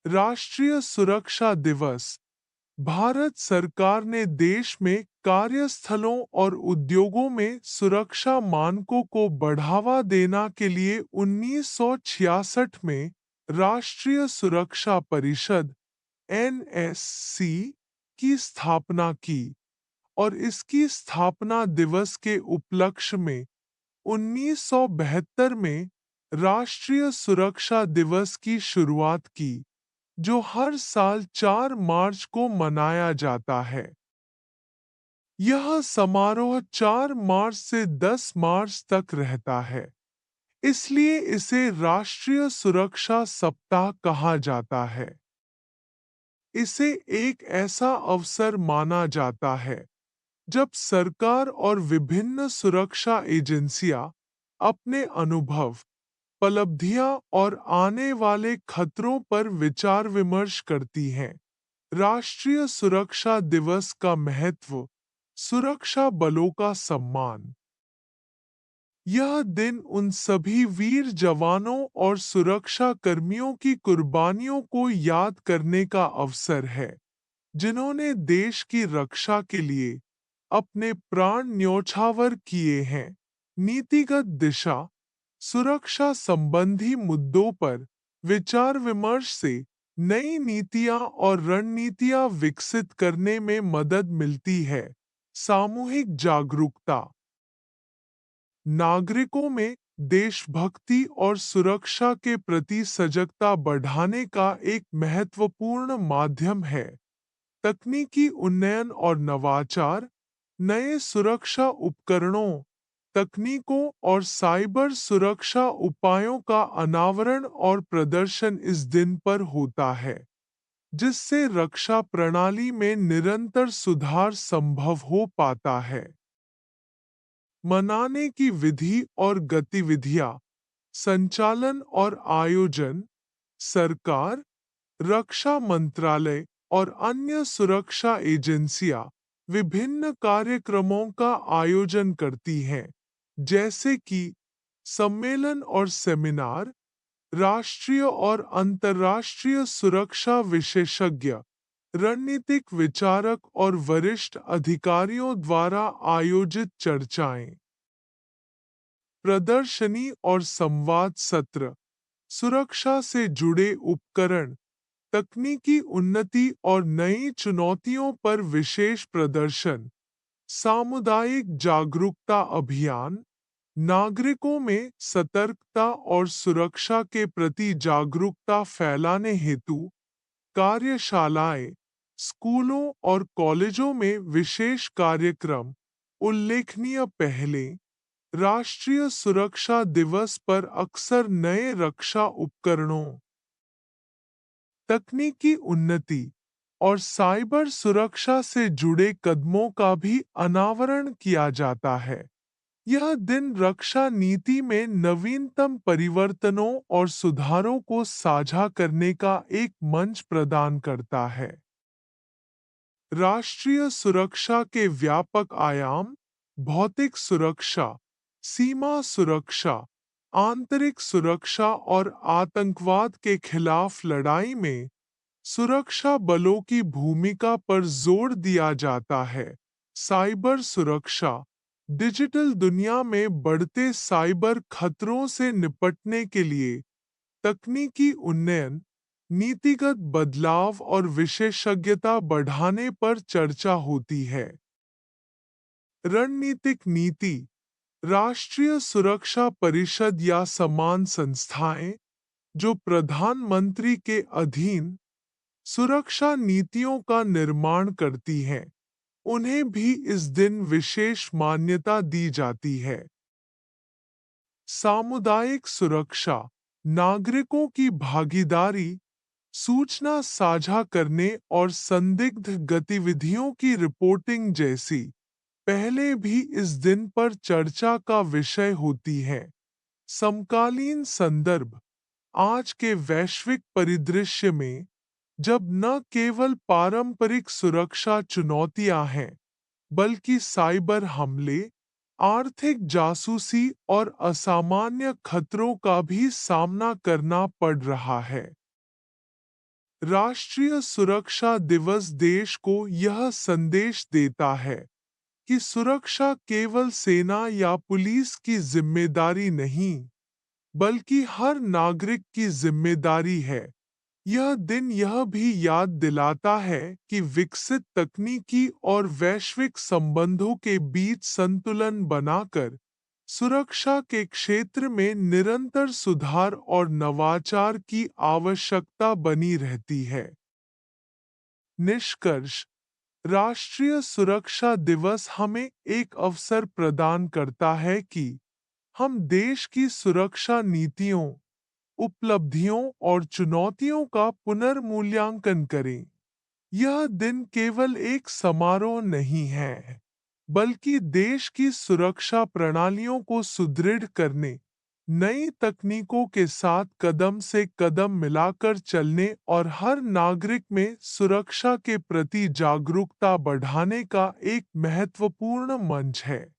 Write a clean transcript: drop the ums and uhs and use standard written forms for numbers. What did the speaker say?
राष्ट्रीय सुरक्षा दिवस भारत सरकार ने देश में कार्यस्थलों और उद्योगों में सुरक्षा मानकों को बढ़ावा देना के लिए 1966 में राष्ट्रीय सुरक्षा परिषद (एनएससी) की स्थापना की और इसकी स्थापना दिवस के उपलक्ष्य में 1972 में राष्ट्रीय सुरक्षा दिवस की शुरुआत की, जो हर साल 4 मार्च को मनाया जाता है। यह समारोह 4 मार्च से 10 मार्च तक रहता है, इसलिए इसे राष्ट्रीय सुरक्षा सप्ताह कहा जाता है। इसे एक ऐसा अवसर माना जाता है जब सरकार और विभिन्न सुरक्षा एजेंसियां अपने अनुभव, उपलब्धियां और आने वाले खतरों पर विचार विमर्श करती हैं। राष्ट्रीय सुरक्षा दिवस का महत्व, सुरक्षा बलों का सम्मान। यह दिन उन सभी वीर जवानों और सुरक्षा कर्मियों की कुर्बानियों को याद करने का अवसर है, जिन्होंने देश की रक्षा के लिए अपने प्राण न्यौछावर किए हैं। नीतिगत दिशा, सुरक्षा संबंधी मुद्दों पर विचार विमर्श से नई नीतियां और रणनीतियां विकसित करने में मदद मिलती है। सामूहिक जागरूकता, नागरिकों में देशभक्ति और सुरक्षा के प्रति सजगता बढ़ाने का एक महत्वपूर्ण माध्यम है। तकनीकी उन्नयन और नवाचार, नए सुरक्षा उपकरणों, तकनीकों और साइबर सुरक्षा उपायों का अनावरण और प्रदर्शन इस दिन पर होता है, जिससे रक्षा प्रणाली में निरंतर सुधार संभव हो पाता है। मनाने की विधि और गतिविधियां, संचालन और आयोजन, सरकार, रक्षा मंत्रालय और अन्य सुरक्षा एजेंसियां विभिन्न कार्यक्रमों का आयोजन करती हैं, जैसे कि सम्मेलन और सेमिनार, राष्ट्रीय और अंतर्राष्ट्रीय सुरक्षा विशेषज्ञ, रणनीतिक विचारक और वरिष्ठ अधिकारियों द्वारा आयोजित चर्चाएं, प्रदर्शनी और संवाद सत्र, सुरक्षा से जुड़े उपकरण, तकनीकी उन्नति और नई चुनौतियों पर विशेष प्रदर्शन, सामुदायिक जागरूकता अभियान, नागरिकों में सतर्कता और सुरक्षा के प्रति जागरूकता फैलाने हेतु कार्यशालाएं, स्कूलों और कॉलेजों में विशेष कार्यक्रम, उल्लेखनीय पहलें। राष्ट्रीय सुरक्षा दिवस पर अक्सर नए रक्षा उपकरणों, तकनीकी उन्नति और साइबर सुरक्षा से जुड़े कदमों का भी अनावरण किया जाता है। यह दिन रक्षा नीति में नवीनतम परिवर्तनों और सुधारों को साझा करने का एक मंच प्रदान करता है। राष्ट्रीय सुरक्षा के व्यापक आयाम, भौतिक सुरक्षा, सीमा सुरक्षा, आंतरिक सुरक्षा और आतंकवाद के खिलाफ लड़ाई में सुरक्षा बलों की भूमिका पर जोर दिया जाता है। साइबर सुरक्षा, डिजिटल दुनिया में बढ़ते साइबर खतरों से निपटने के लिए तकनीकी उन्नयन, नीतिगत बदलाव और विशेषज्ञता बढ़ाने पर चर्चा होती है। रणनीतिक नीति, राष्ट्रीय सुरक्षा परिषद या समान संस्थाएं जो प्रधानमंत्री के अधीन सुरक्षा नीतियों का निर्माण करती हैं, उन्हें भी इस दिन विशेष मान्यता दी जाती है। सामुदायिक सुरक्षा, नागरिकों की भागीदारी, सूचना साझा करने और संदिग्ध गतिविधियों की रिपोर्टिंग जैसी पहले भी इस दिन पर चर्चा का विषय होती है। समकालीन संदर्भ, आज के वैश्विक परिदृश्य में जब न केवल पारंपरिक सुरक्षा चुनौतियां हैं, बल्कि साइबर हमले, आर्थिक जासूसी और असामान्य खतरों का भी सामना करना पड़ रहा है। राष्ट्रीय सुरक्षा दिवस देश को यह संदेश देता है कि सुरक्षा केवल सेना या पुलिस की जिम्मेदारी नहीं, बल्कि हर नागरिक की जिम्मेदारी है। यह दिन यह भी याद दिलाता है कि विकसित तकनीकी और वैश्विक संबंधों के बीच संतुलन बनाकर सुरक्षा के क्षेत्र में निरंतर सुधार और नवाचार की आवश्यकता बनी रहती है। निष्कर्ष, राष्ट्रीय सुरक्षा दिवस हमें एक अवसर प्रदान करता है कि हम देश की सुरक्षा नीतियों, उपलब्धियों और चुनौतियों का पुनर्मूल्यांकन करें। यह दिन केवल एक समारोह नहीं है, बल्कि देश की सुरक्षा प्रणालियों को सुदृढ़ करने, नई तकनीकों के साथ कदम से कदम मिलाकर चलने और हर नागरिक में सुरक्षा के प्रति जागरूकता बढ़ाने का एक महत्वपूर्ण मंच है।